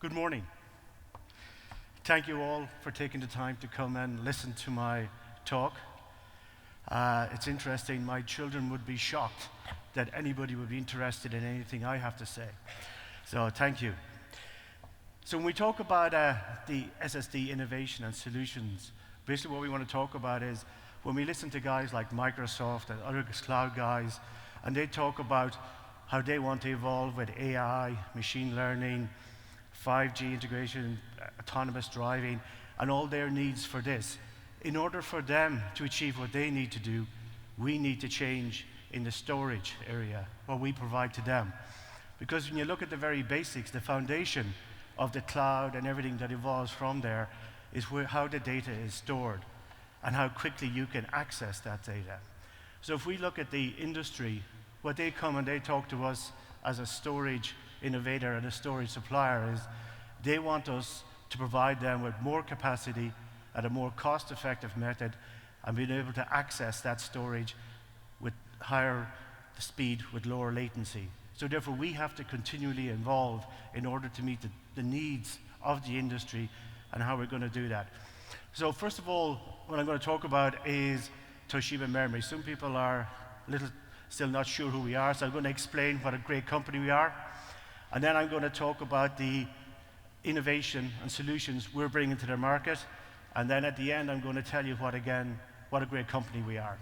Good morning. Thank you all for taking the time to come and listen to my talk. It's interesting, my children would be shocked that anybody would be interested in anything I have to say. So thank you. So when we talk about the SSD innovation and solutions, basically what we want to talk about is when we listen to guys like Microsoft and other cloud guys, and they talk about how they want to evolve with AI, machine learning, 5G integration, autonomous driving, and all their needs for this. In order for them to achieve what they need to do, we need to change in the storage area, what we provide to them. Because when you look at the very basics, the foundation of the cloud and everything that evolves from there is how the data is stored and how quickly you can access that data. So if we look at the industry, what they come and they talk to us as a storage innovator and a storage supplier is they want us to provide them with more capacity at a more cost-effective method and being able to access that storage with higher speed with lower latency. So therefore we have to continually evolve in order to meet the needs of the industry and how we're going to do that. So first of all, what I'm going to talk about is Toshiba Memory. Some people are still not sure who we are, so I'm going to explain what a great company we are. And then I'm going to talk about the innovation and solutions we're bringing to the market. And then at the end, I'm going to tell you what a great company we are.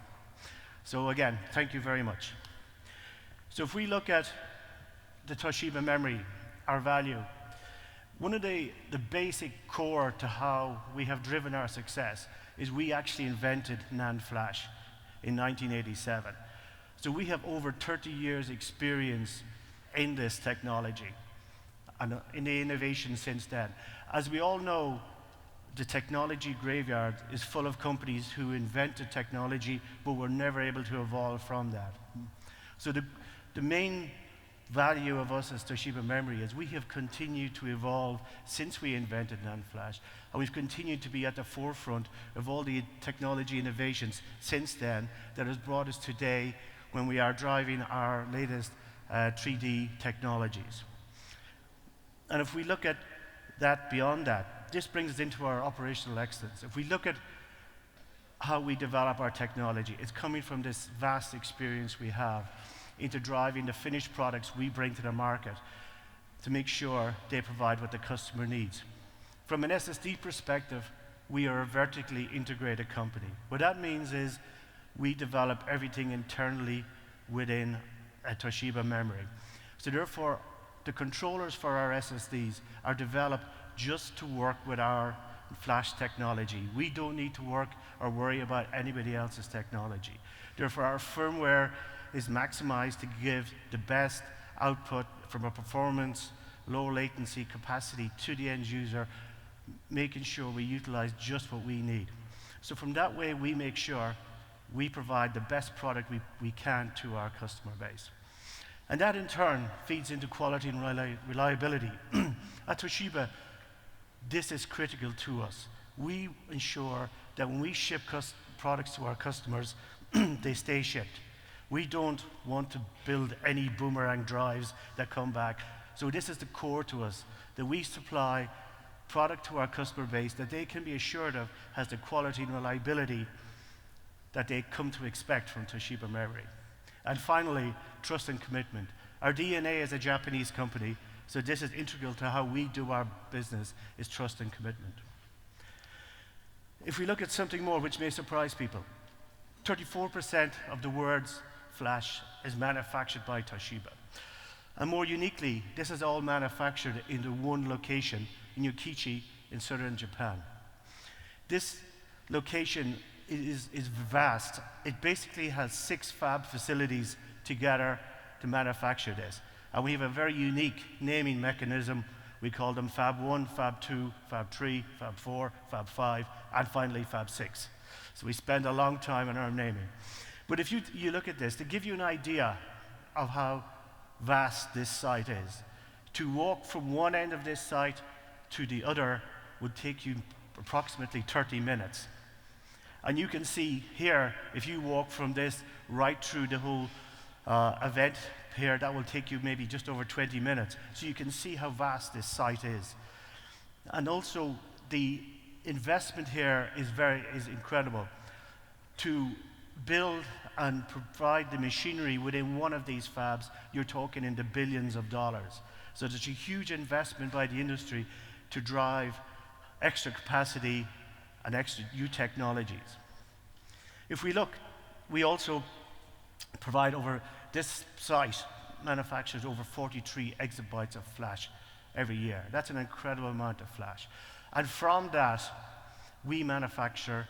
So again, thank you very much. So if we look at the Toshiba Memory, our value, one of the basic core to how we have driven our success is we actually invented NAND flash in 1987. So we have over 30 years experience in this technology and in the innovation since then. As we all know, the technology graveyard is full of companies who invented technology but were never able to evolve from that. So the main value of us as Toshiba Memory is we have continued to evolve since we invented NAND flash, and we've continued to be at the forefront of all the technology innovations since then that has brought us today when we are driving our latest 3D technologies. And if we look at that beyond that, this brings us into our operational excellence. If we look at how we develop our technology, it's coming from this vast experience we have into driving the finished products we bring to the market to make sure they provide what the customer needs. From an SSD perspective, we are a vertically integrated company. What that means is we develop everything internally within a Toshiba Memory. So therefore, the controllers for our SSDs are developed just to work with our flash technology. We don't need to work or worry about anybody else's technology. Therefore, our firmware is maximized to give the best output from a performance, low latency capacity to the end user, making sure we utilize just what we need. So from that way, we make sure we provide the best product we can to our customer base. And that in turn feeds into quality and reliability. At Toshiba, this is critical to us. We ensure that when we ship products to our customers, they stay shipped. We don't want to build any boomerang drives that come back. So this is the core to us, that we supply product to our customer base that they can be assured of has the quality and reliability that they come to expect from Toshiba Memory. And finally, trust and commitment. Our DNA as a Japanese company, so this is integral to how we do our business, is trust and commitment. If we look at something more which may surprise people, 34% of the world's flash is manufactured by Toshiba. And more uniquely, this is all manufactured in the one location in Yokkaichi in southern Japan. This location is vast. It basically has 6 fab facilities together to manufacture this. And we have a very unique naming mechanism. We call them Fab 1, Fab 2, Fab 3, Fab 4, Fab 5, and finally Fab 6. So we spend a long time on our naming. But if you look at this, to give you an idea of how vast this site is, to walk from one end of this site to the other would take you approximately 30 minutes. And you can see here, if you walk from this right through the whole event here, that will take you maybe just over 20 minutes. So you can see how vast this site is. And also, the investment here is incredible. To build and provide the machinery within one of these fabs, you're talking in the billions of dollars. So there's a huge investment by the industry to drive extra capacity and extra new technologies. If we look, we also provide this site manufactures over 43 exabytes of flash every year. That's an incredible amount of flash. And from that, we manufacture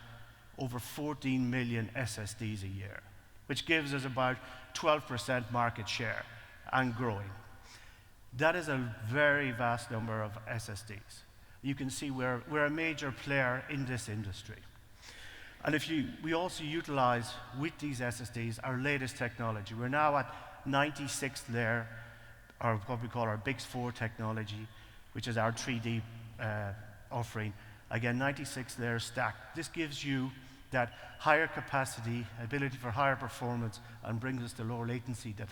over 14 million SSDs a year, which gives us about 12% market share and growing. That is a very vast number of SSDs. You can see we're a major player in this industry. And we also utilize with these SSDs our latest technology. We're now at 96th layer, or what we call our BiCS4 technology, which is our 3D offering. Again, 96 layer stack. This gives you that higher capacity, ability for higher performance, and brings us the lower latency that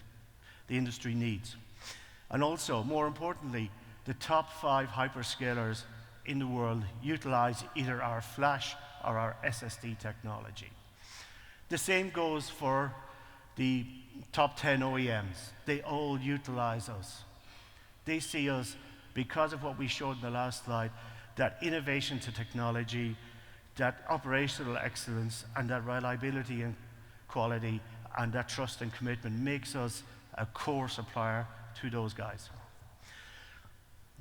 the industry needs. And also, more importantly, the top 5 hyperscalers in the world utilize either our flash or our SSD technology. The same goes for the top 10 OEMs. They all utilize us. They see us, because of what we showed in the last slide, that innovation to technology, that operational excellence, and that reliability and quality, and that trust and commitment makes us a core supplier to those guys.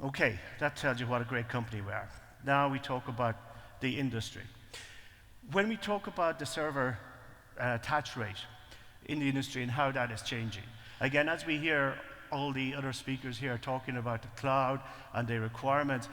Okay, that tells you what a great company we are. Now we talk about the industry. When we talk about the server attach rate in the industry and how that is changing, again, as we hear all the other speakers here talking about the cloud and the requirements,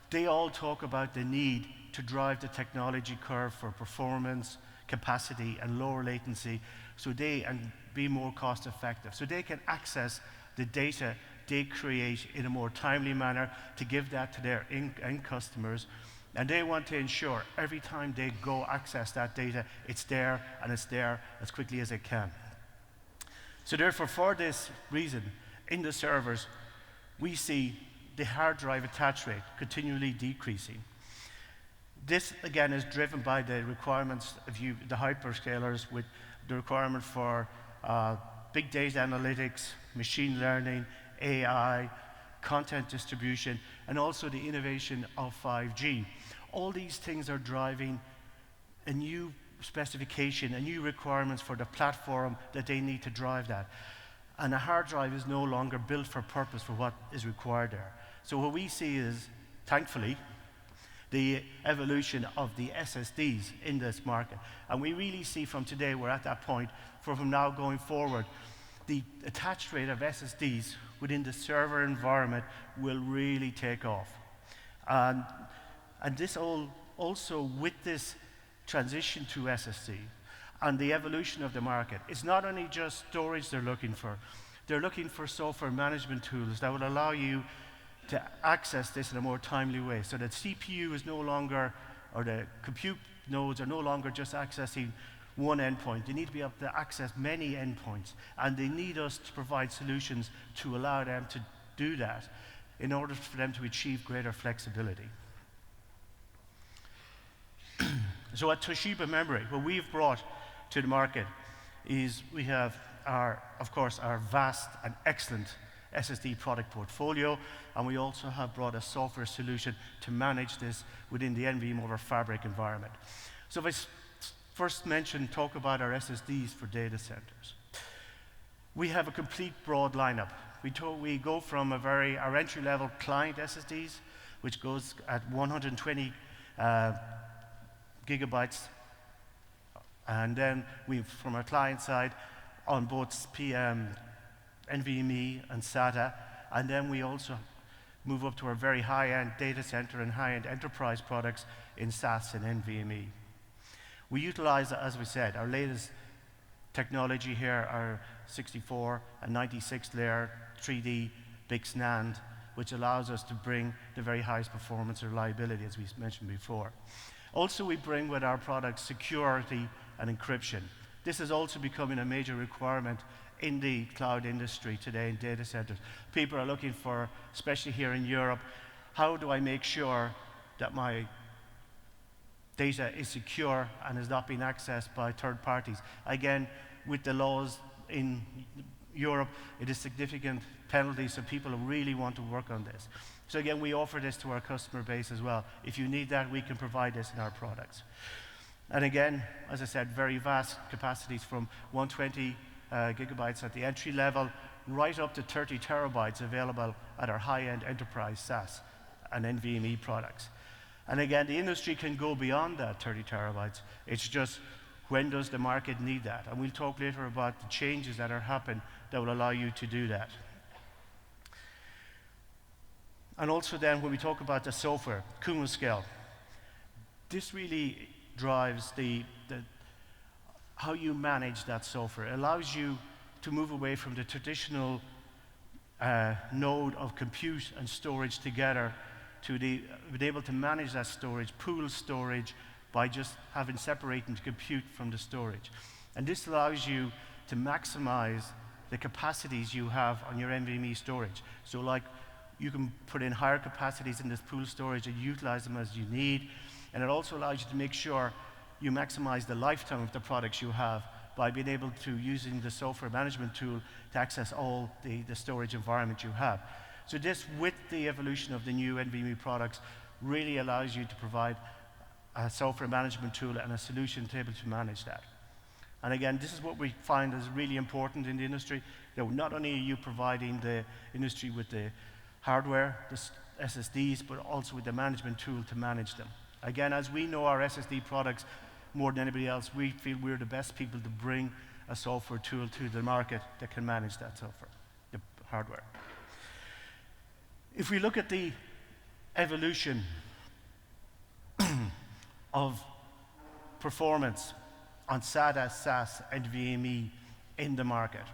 they all talk about the need to drive the technology curve for performance, capacity, and lower latency, and be more cost effective, so they can access the data they create in a more timely manner to give that to their end customers. And they want to ensure every time they go access that data, it's there, and it's there as quickly as it can. So therefore, for this reason, in the servers, we see the hard drive attach rate continually decreasing. This, again, is driven by the requirements of the hyperscalers, with the requirement for big data analytics, machine learning, AI, content distribution, and also the innovation of 5G. All these things are driving a new specification, a new requirements for the platform that they need to drive that. And a hard drive is no longer built for purpose for what is required there. So what we see is, thankfully, the evolution of the SSDs in this market. And we really see from today, we're at that point, from now going forward, the attach rate of SSDs within the server environment will really take off. And this also, with this transition to SSD and the evolution of the market, it's not only just storage they're looking for software management tools that will allow you to access this in a more timely way, so that CPU is no longer, or the compute nodes are no longer just accessing one endpoint. They need to be able to access many endpoints, and they need us to provide solutions to allow them to do that in order for them to achieve greater flexibility. So at Toshiba Memory, what we've brought to the market is we have of course, our vast and excellent SSD product portfolio, and we also have brought a software solution to manage this within the NVMe over Fabric environment. So if I first talk about our SSDs for data centers, we have a complete broad lineup. We go from our entry-level client SSDs, which goes at 120 gigabytes, and then from our client side, on both NVMe and SATA, and then we also move up to our very high-end data center and high-end enterprise products in SAS and NVMe. We utilize, as we said, our latest technology here, our 64 and 96 layer 3D BiCS NAND, which allows us to bring the very highest performance and reliability, as we mentioned before. Also, we bring with our products security and encryption. This is also becoming a major requirement in the cloud industry today in data centers. People are looking for, especially here in Europe, how do I make sure that my data is secure and is not being accessed by third parties? Again, with the laws in Europe, it is significant penalties, so people really want to work on this. So again, we offer this to our customer base as well. If you need that, we can provide this in our products. And again, as I said, very vast capacities from 120 gigabytes at the entry level, right up to 30 terabytes available at our high-end enterprise SaaS and NVMe products. And again, the industry can go beyond that 30 terabytes. It's just, when does the market need that? And we'll talk later about the changes that are happening that will allow you to do that. And also then, when we talk about the software, Kuma scale, this really drives how you manage that software. It allows you to move away from the traditional node of compute and storage together to being able to manage that storage, pool storage, by just separating the compute from the storage. And this allows you to maximize the capacities you have on your NVMe storage. So like, you can put in higher capacities in this pool storage and utilize them as you need. And it also allows you to make sure you maximize the lifetime of the products you have by being able to using the software management tool to access all the storage environment you have. So this, with the evolution of the new NVMe products, really allows you to provide a software management tool and a solution to be able to manage that. And again, this is what we find is really important in the industry, that not only are you providing the industry with the hardware, the SSDs, but also with the management tool to manage them. Again, as we know our SSD products more than anybody else, we feel we're the best people to bring a software tool to the market that can manage that software, the hardware. If we look at the evolution of performance on SATA, SAS, and NVMe in the market,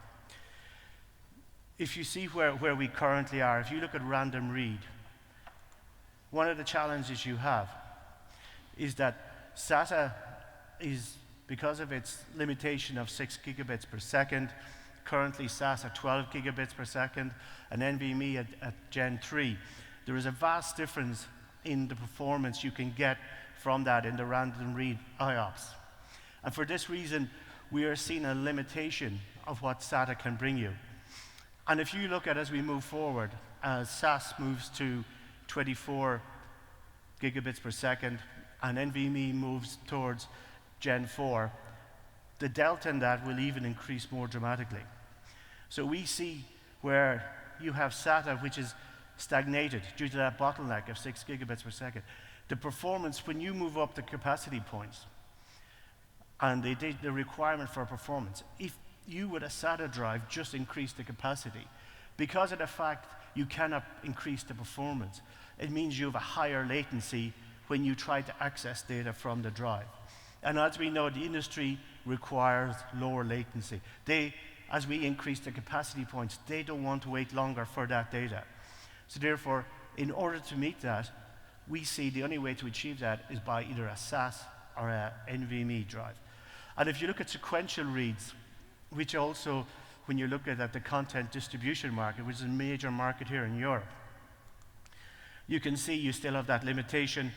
if you see where we currently are, if you look at random read, one of the challenges you have is that SATA is, because of its limitation of 6 gigabits per second, currently SAS at 12 gigabits per second, and NVMe at Gen 3. There is a vast difference in the performance you can get from that in the random read IOPS. And for this reason, we are seeing a limitation of what SATA can bring you. And if you look at, as we move forward, as SAS moves to 24 gigabits per second, and NVMe moves towards Gen 4, the delta in that will even increase more dramatically. So we see where you have SATA, which is stagnated due to that bottleneck of 6 gigabits per second. The performance, when you move up the capacity points, and the requirement for performance, if you with a SATA drive just increase the capacity, because of the fact you cannot increase the performance, it means you have a higher latency when you try to access data from the drive. And as we know, the industry requires lower latency. As we increase the capacity points, they don't want to wait longer for that data. So therefore, in order to meet that, we see the only way to achieve that is by either a SAS or a NVMe drive. And if you look at sequential reads, which also, when you look at the content distribution market, which is a major market here in Europe, you can see you still have that limitation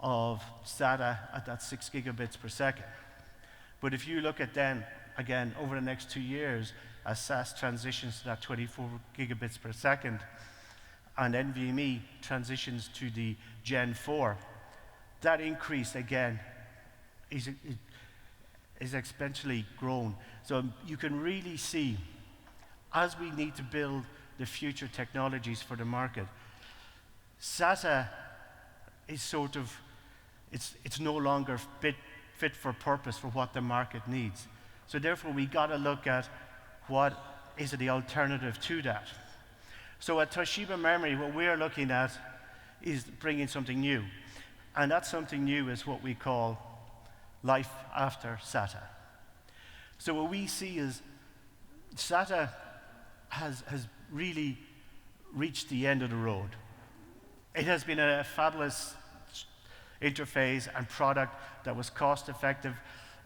of SATA at that 6 gigabits per second. But if you look at then, again, over the next 2 years, as SAS transitions to that 24 gigabits per second, and NVMe transitions to the Gen 4, that increase, again, is exponentially grown. So you can really see, as we need to build the future technologies for the market, SATA is sort of, it's no longer fit for purpose for what the market needs. So therefore, we got to look at what is the alternative to that. So at Toshiba Memory, what we're looking at is bringing something new. And that something new is what we call life after SATA. So what we see is SATA has really reached the end of the road. It has been a fabulous interface and product that was cost effective,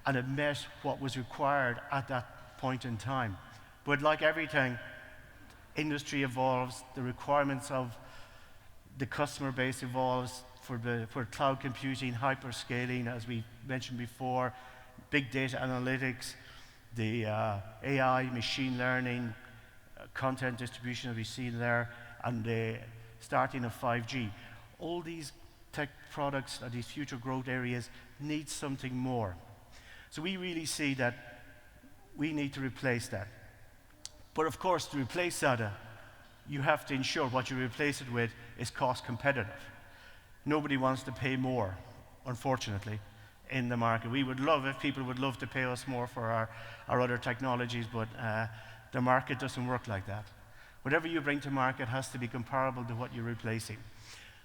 and it met what was required at that point in time. But like everything, industry evolves, the requirements of the customer base evolves for cloud computing, hyperscaling, as we mentioned before, big data analytics, the AI, machine learning, content distribution that we see there, and the starting of 5G. All these tech products or these future growth areas need something more. So we really see that we need to replace that. But of course, to replace SATA, you have to ensure what you replace it with is cost competitive. Nobody wants to pay more, unfortunately, in the market. We would love if people would love to pay us more for our other technologies, but the market doesn't work like that. Whatever you bring to market has to be comparable to what you're replacing.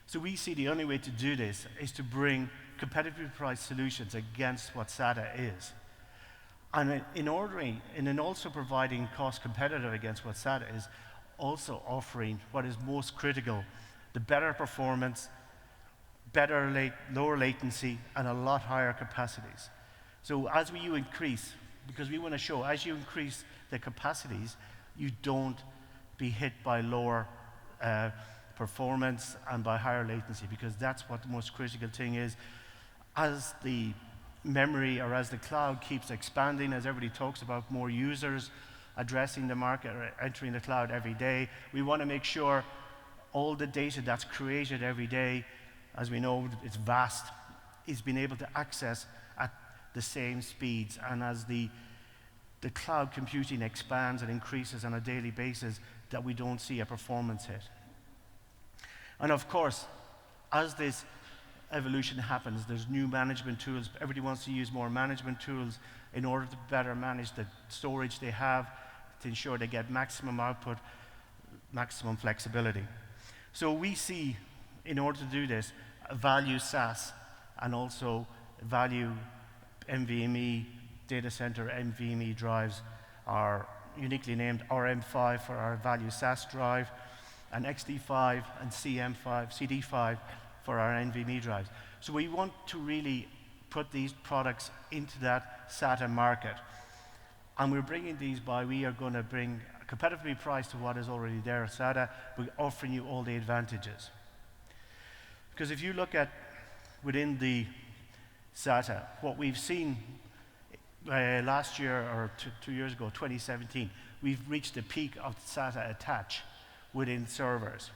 So we see the only way to do this is to bring competitively priced solutions against what SATA is. And in also providing cost competitive against what SATA is, also offering what is most critical, the better performance, lower latency, and a lot higher capacities. So as you increase, because we want to show, as you increase the capacities, you don't be hit by lower performance and by higher latency, because that's what the most critical thing is. As the memory or as the cloud keeps expanding, as everybody talks about more users addressing the market or entering the cloud every day, we want to make sure all the data that's created every day, as we know it's vast, is being able to access at the same speeds. And as the cloud computing expands and increases on a daily basis, that we don't see a performance hit. And of course, as this evolution happens, there's new management tools. Everybody wants to use more management tools in order to better manage the storage they have, to ensure they get maximum output, maximum flexibility. So we see, in order to do this, value SAS and also value NVMe, Datacenter NVMe drives are uniquely named RM5 for our value SAS drive, and XD5 and CD5 for our NVMe drives. So we want to really put these products into that SATA market. And we're bringing these we are going to bring a competitively priced to what is already there at SATA, but offering you all the advantages. Because if you look at within the SATA, what we've seen last year or 2 years ago, 2017, we've reached the peak of SATA attach within servers.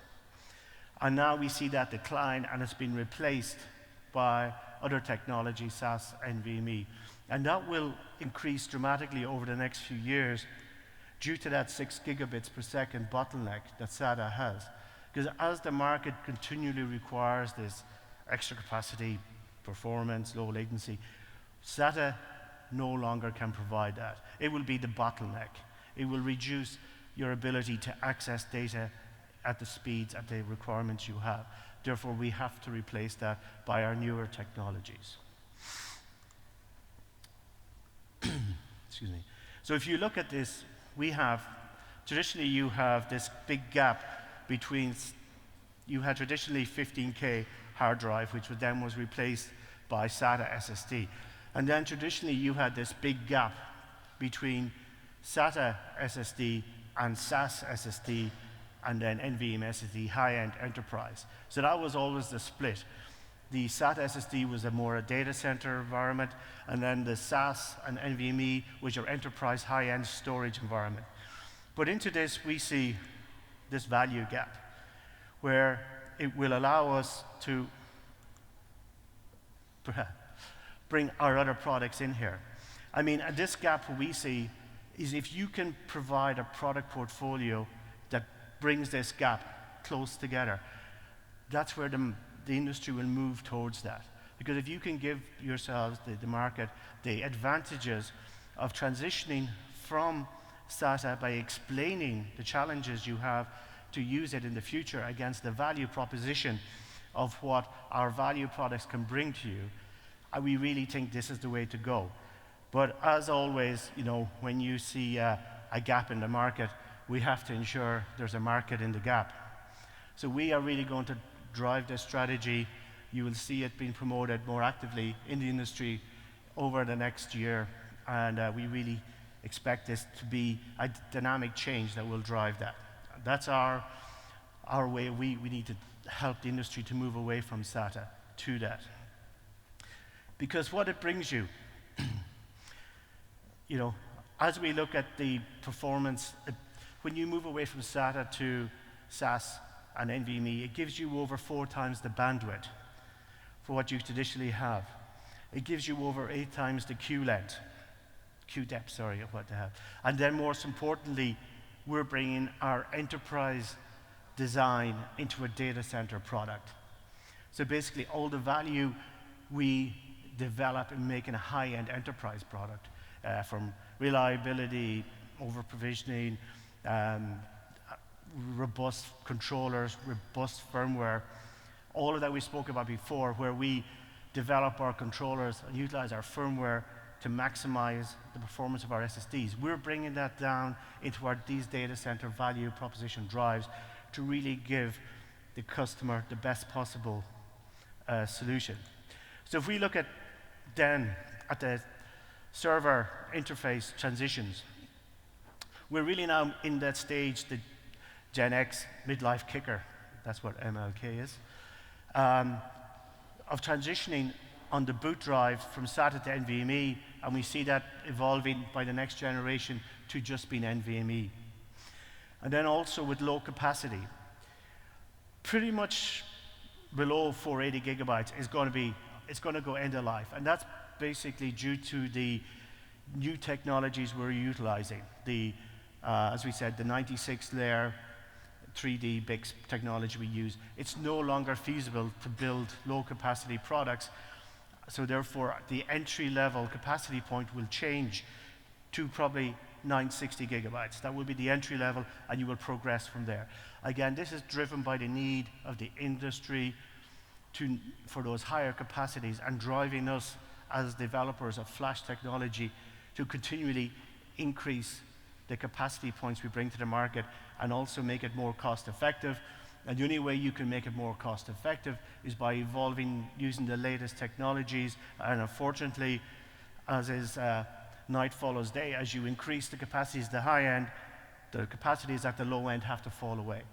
And now we see that decline, and it's been replaced by other technologies, SAS, NVMe. And that will increase dramatically over the next few years due to that 6 gigabits per second bottleneck that SATA has. Because as the market continually requires this extra capacity, performance, low latency, SATA no longer can provide that. It will be the bottleneck. It will reduce your ability to access data at the speeds, at the requirements you have. Therefore, we have to replace that by our newer technologies. Excuse me. So if you look at this, traditionally you have this big gap between, you had traditionally 15K hard drive, which then was replaced by SATA SSD. And then traditionally you had this big gap between SATA SSD and SAS SSD, and then NVMe SSD, high-end enterprise. So that was always the split. The SATA SSD was a more data center environment, and then the SAS and NVMe, which are enterprise high-end storage environment. But into this, we see this value gap, where it will allow us to bring our other products in here. I mean, this gap we see is if you can provide a product portfolio that brings this gap close together, that's where the industry will move towards that. Because if you can give yourselves, the market, the advantages of transitioning from SATA by explaining the challenges you have to use it in the future against the value proposition of what our value products can bring to you, we really think this is the way to go. But as always, when you see a gap in the market, we have to ensure there's a market in the gap. So we are really going to drive this strategy. You will see it being promoted more actively in the industry over the next year, and we really expect this to be a dynamic change that will drive that. That's our way. We need to help the industry to move away from SATA to that. Because what it brings you, as we look at the performance, when you move away from SATA to SAS and NVMe, it gives you over 4 times the bandwidth for what you traditionally have. It gives you over 8 times the Q depth, of what they have. And then most importantly, we're bringing our enterprise design into a data center product. So basically all the value we develop in making a high-end enterprise product, from reliability, over-provisioning, robust controllers, robust firmware, all of that we spoke about before, where we develop our controllers and utilize our firmware to maximize the performance of our SSDs. We're bringing that down into these data center value proposition drives to really give the customer the best possible solution. So if we look at then at the server interface transitions, we're really now in that stage, the Gen X midlife kicker, that's what MLK is, of transitioning on the boot drive from SATA to NVMe, and we see that evolving by the next generation to just being NVMe. And then also with low capacity, pretty much below 480 gigabytes is going to go end of life, and that's basically due to the new technologies we're utilizing. As we said, the 96-layer 3D BICS technology we use. It's no longer feasible to build low-capacity products, so therefore the entry-level capacity point will change to probably 960 gigabytes. That will be the entry level, and you will progress from there. Again, this is driven by the need of the industry for those higher capacities and driving us as developers of flash technology to continually increase the capacity points we bring to the market and also make it more cost effective. And the only way you can make it more cost effective is by evolving using the latest technologies. And unfortunately, as is night follows day, as you increase the capacities at the high end, the capacities at the low end have to fall away.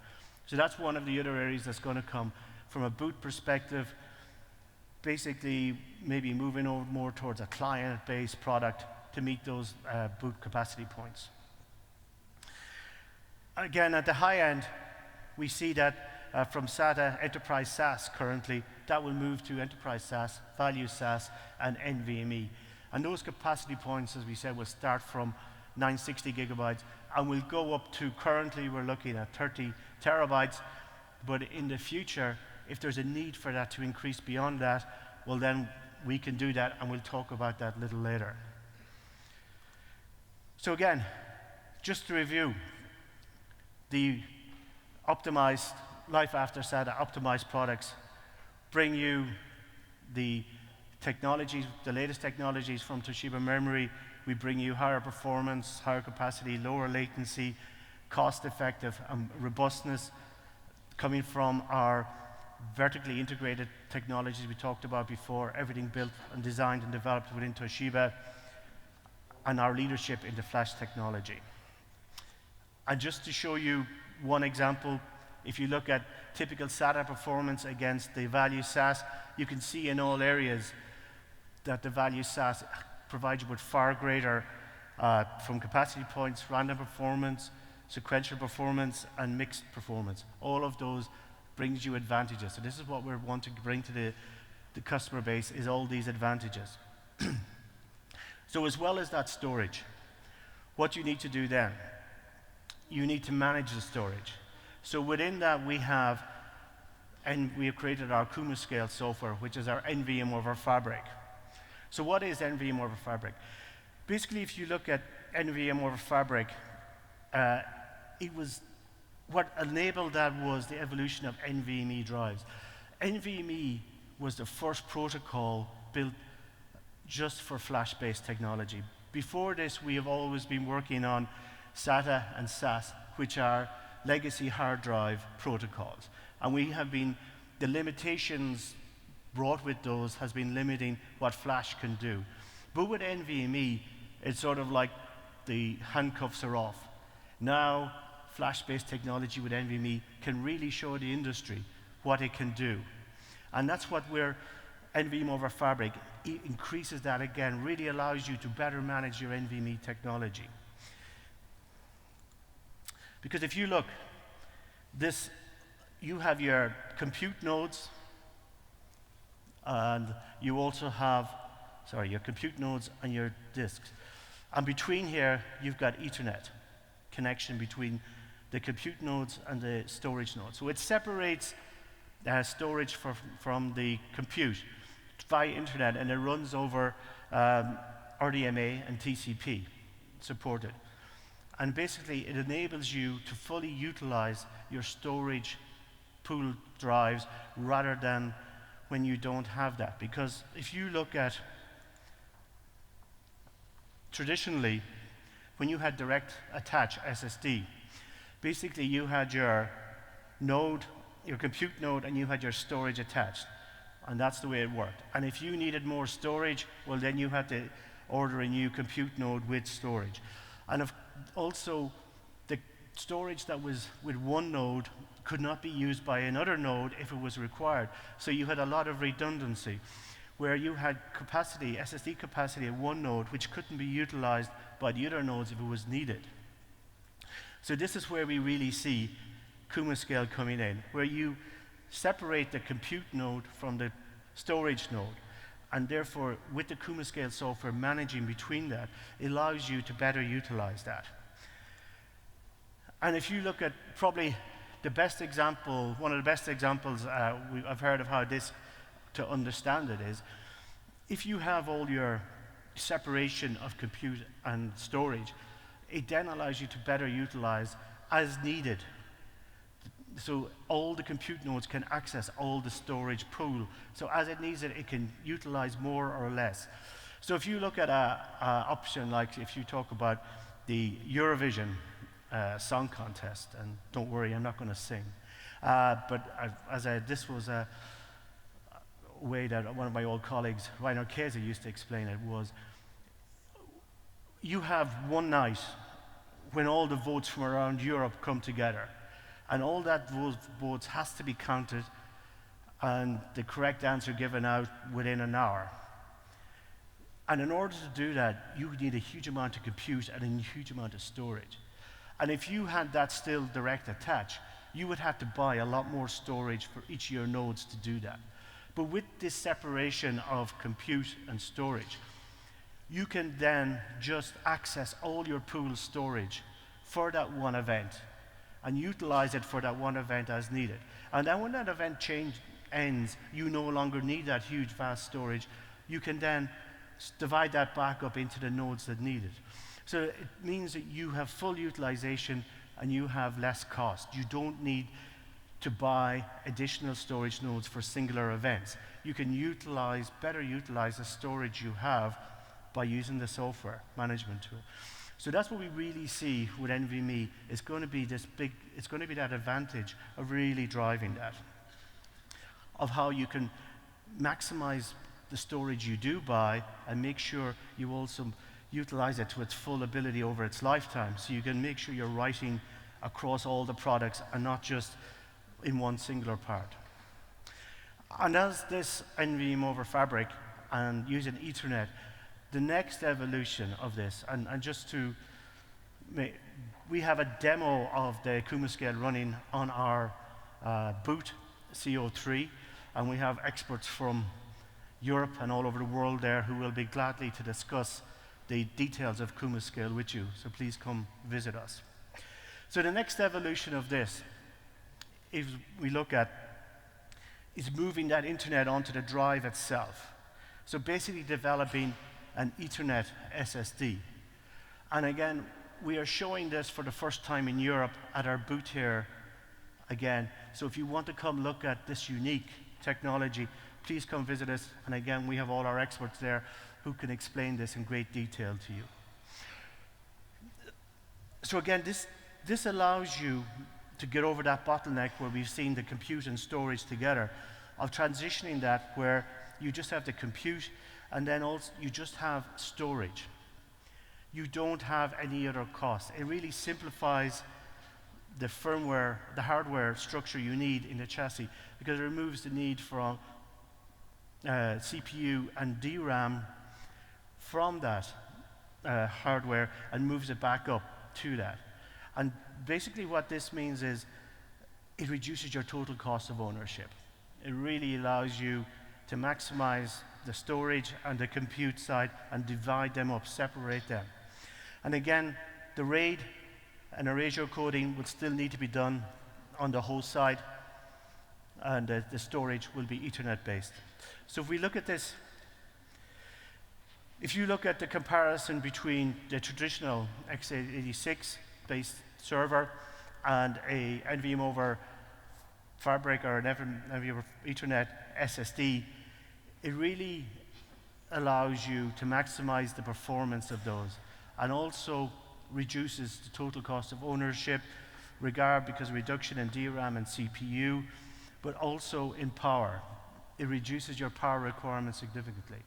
So that's one of the other areas that's going to come from a boot perspective, basically maybe moving over more towards a client-based product to meet those boot capacity points. Again, at the high end, we see that from SATA, Enterprise SAS currently, that will move to Enterprise SAS, Value SAS, and NVMe. And those capacity points, as we said, will start from 960 gigabytes, and we'll go up to, currently we're looking at 30 terabytes, but in the future, if there's a need for that to increase beyond that, well then we can do that, and we'll talk about that a little later. So again, just to review, the optimized life after SATA optimized products bring you the technologies, the latest technologies from Toshiba Memory. We bring you higher performance, higher capacity, lower latency, cost-effective robustness coming from our vertically integrated technologies we talked about before, everything built and designed and developed within Toshiba, and our leadership in the flash technology. And just to show you one example, if you look at typical SATA performance against the Value SAS, you can see in all areas that the Value SAS provides you with far greater from capacity points, random performance, sequential performance, and mixed performance. All of those brings you advantages. So this is what we want to bring to the customer base, is all these advantages. So as well as that storage, what you need to do then, you need to manage the storage. So within that we have created our Kuma Scale software, which is our NVMe over Fabric. So what is NVMe over Fabric? Basically, if you look at NVMe over Fabric, what enabled that was the evolution of NVMe drives. NVMe was the first protocol built just for flash-based technology. Before this, we have always been working on SATA and SAS, which are legacy hard drive protocols. And the limitations brought with those has been limiting what flash can do. But with NVMe, it's sort of like the handcuffs are off. Now, flash-based technology with NVMe can really show the industry what it can do. And that's what NVMe over Fabric increases that again, really allows you to better manage your NVMe technology. Because if you look, you have your compute nodes, and you also have, your compute nodes and your disks. And between here, you've got Ethernet connection between the compute nodes and the storage nodes. So it separates storage from the compute via internet, and it runs over RDMA and TCP supported. And basically, it enables you to fully utilize your storage pool drives rather than when you don't have that. Because if you look at traditionally, when you had direct attach SSD, basically you had your node, your compute node, and you had your storage attached. And that's the way it worked. And if you needed more storage, well, then you had to order a new compute node with storage. And also, the storage that was with one node could not be used by another node if it was required. So you had a lot of redundancy, where you had capacity, SSD capacity at one node, which couldn't be utilized by the other nodes if it was needed. So this is where we really see CumaScale coming in, where you separate the compute node from the storage node. And therefore, with the CumaScale software managing between that, it allows you to better utilize that. And if you look at probably the best example, one of the best examples I've heard of how this, to understand it, is if you have all your separation of compute and storage, it then allows you to better utilize as needed. So all the compute nodes can access all the storage pool. So as it needs it, it can utilize more or less. So if you look at an option like if you talk about the Eurovision song contest, and don't worry, I'm not going to sing. This was a way that one of my old colleagues, Rainer Kaiser, used to explain it, was you have one night when all the votes from around Europe come together. And all that votes has to be counted and the correct answer given out within an hour. And in order to do that, you would need a huge amount of compute and a huge amount of storage. And if you had that still direct attach, you would have to buy a lot more storage for each of your nodes to do that. But with this separation of compute and storage, you can then just access all your pool storage for that one event and utilize it for that one event as needed. And then when that event ends, you no longer need that huge, vast storage. You can then divide that back up into the nodes that need it. So it means that you have full utilization and you have less cost. You don't need to buy additional storage nodes for singular events. You can better utilize the storage you have by using the software management tool. So that's what we really see with NVMe. It's going to be that advantage of really driving that, of how you can maximize the storage you do buy and make sure you also utilize it to its full ability over its lifetime. So you can make sure you're writing across all the products and not just in one singular part. And as this NVMe over Fabric and using Ethernet, the next evolution of this, and just to we have a demo of the CumaScale running on our boot CO3, and we have experts from Europe and all over the world there who will be gladly to discuss the details of CumaScale with you. So please come visit us. So the next evolution of this, if we look at, is moving that internet onto the drive itself. So basically developing an Ethernet SSD. And again, we are showing this for the first time in Europe at our booth here again. So if you want to come look at this unique technology, please come visit us. And again, we have all our experts there who can explain this in great detail to you. So again, this allows you to get over that bottleneck where we've seen the compute and storage together, of transitioning that where you just have the compute and then also you just have storage. you don't have any other cost. It really simplifies the firmware, the hardware structure you need in the chassis, because it removes the need for CPU and DRAM from that hardware and moves it back up to that. And basically what this means is it reduces your total cost of ownership. It really allows you to maximize the storage and the compute side and divide them up, separate them. And again, the RAID and erasure coding will still need to be done on the host side, and the storage will be Ethernet based. So if we look at this, if you look at the comparison between the traditional x86 based server and a NVMe over Fabric or an NVMe over Ethernet SSD, it really allows you to maximize the performance of those, and also reduces the total cost of ownership, because of reduction in DRAM and CPU, but also in power. It reduces your power requirements significantly.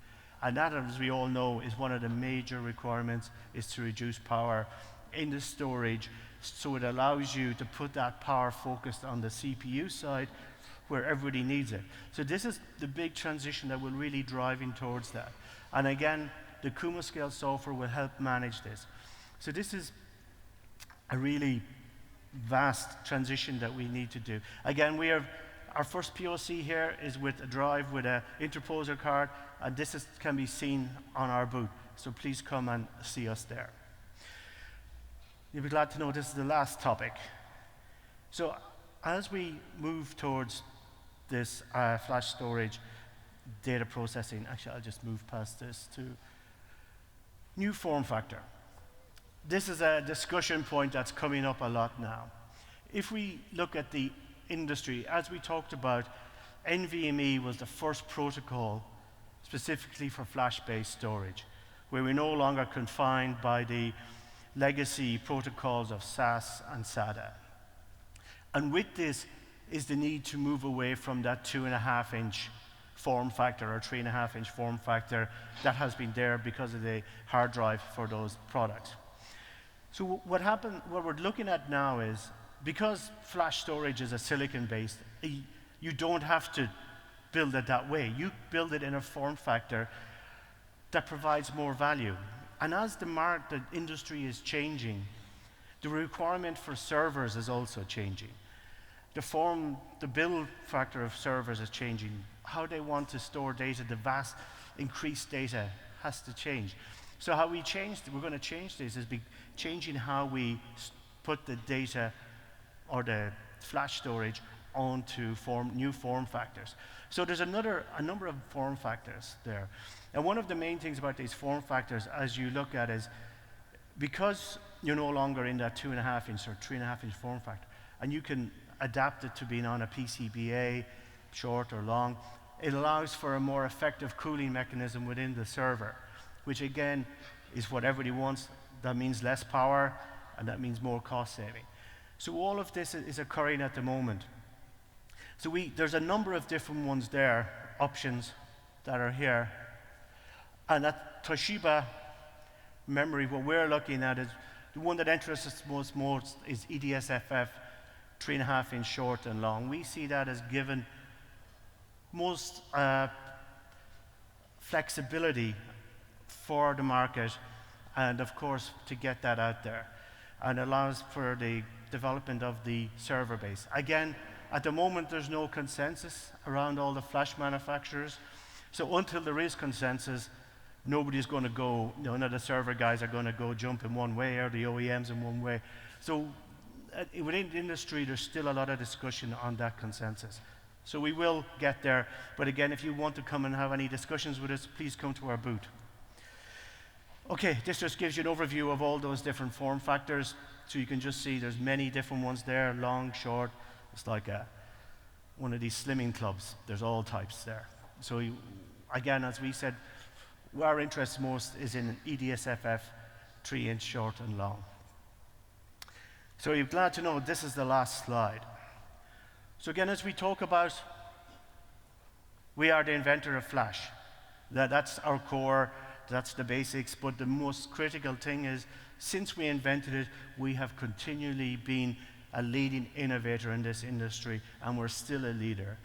And that, as we all know, is one of the major requirements, is to reduce power in the storage, so it allows you to put that power focused on the CPU side where everybody needs it. So this is the big transition that we're really driving towards that. And again, the CumaScale software will help manage this. So this is a really vast transition that we need to do. Again, our first POC here is with a drive with an interposer card, and this can be seen on our booth. So please come and see us there. You'll be glad to know this is the last topic. So as we move towards this flash storage data processing, actually I'll just move past this to new form factor. This is a discussion point that's coming up a lot now. If we look at the industry, as we talked about, NVMe was the first protocol specifically for flash-based storage, where we're no longer confined by the legacy protocols of SAS and SATA. And with this is the need to move away from that 2.5-inch form factor or 3.5-inch form factor that has been there because of the hard drive for those products. So what we're looking at now is, because flash storage is a silicon-based, you don't have to build it that way. You build it in a form factor that provides more value. And as the industry is changing, the requirement for servers is also changing. The build factor of servers is changing. How they want to store data, the vast increased data has to change. So how we're going to change this is changing how we put the data or the flash storage onto new form factors. So there's a number of form factors there. And one of the main things about these form factors, as you look at, is because you're no longer in that 2.5-inch or 3.5-inch form factor, and you can adapt it to being on a PCBA, short or long, it allows for a more effective cooling mechanism within the server, which again is what everybody wants. That means less power, and that means more cost saving. So all of this is occurring at the moment. So there's a number of different ones there, options that are here. And at Toshiba Memory, what we're looking at is, the one that interests us most is EDSFF, 3.5-inch short and long. We see that as given most flexibility for the market, and of course to get that out there, and allows for the development of the server base. Again, at the moment there's no consensus around all the flash manufacturers, so until there is consensus, nobody's going to go, none of the server guys are going to go jump in one way, or the OEMs in one way. So within the industry there's still a lot of discussion on that consensus. So we will get there, but again, if you want to come and have any discussions with us, please come to our booth. Okay, this just gives you an overview of all those different form factors. So you can just see there's many different ones there, long, short. It's like one of these slimming clubs. There's all types there. So again, as we said, our interest most is in EDSFF, 3-inch short and long. So you're glad to know this is the last slide. So again, as we talk about, we are the inventor of flash. That's our core. That's the basics, but the most critical thing is, since we invented it, we have continually been a leading innovator in this industry, and we're still a leader.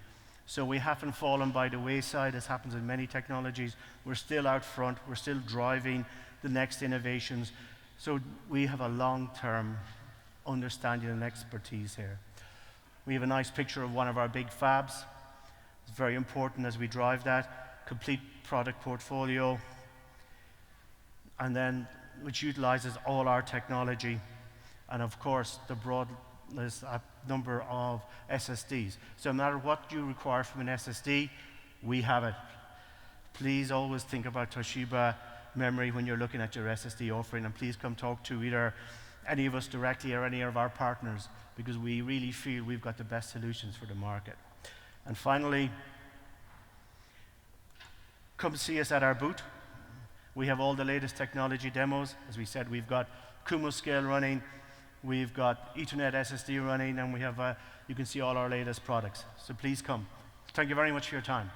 So we haven't fallen by the wayside, as happens in many technologies. We're still out front, we're still driving the next innovations. So we have a long-term understanding and expertise here. We have a nice picture of one of our big fabs. It's very important as we drive that. Complete product portfolio, and then which utilizes all our technology, and of course the broad number of SSDs. So no matter what you require from an SSD, we have it. Please always think about Toshiba Memory when you're looking at your SSD offering, and please come talk to either any of us directly or any of our partners, because we really feel we've got the best solutions for the market. And finally, come see us at our booth. We have all the latest technology demos. As we said, we've got Kumo scale running, we've got Ethernet SSD running, and we have you can see all our latest products. So please come. Thank you very much for your time.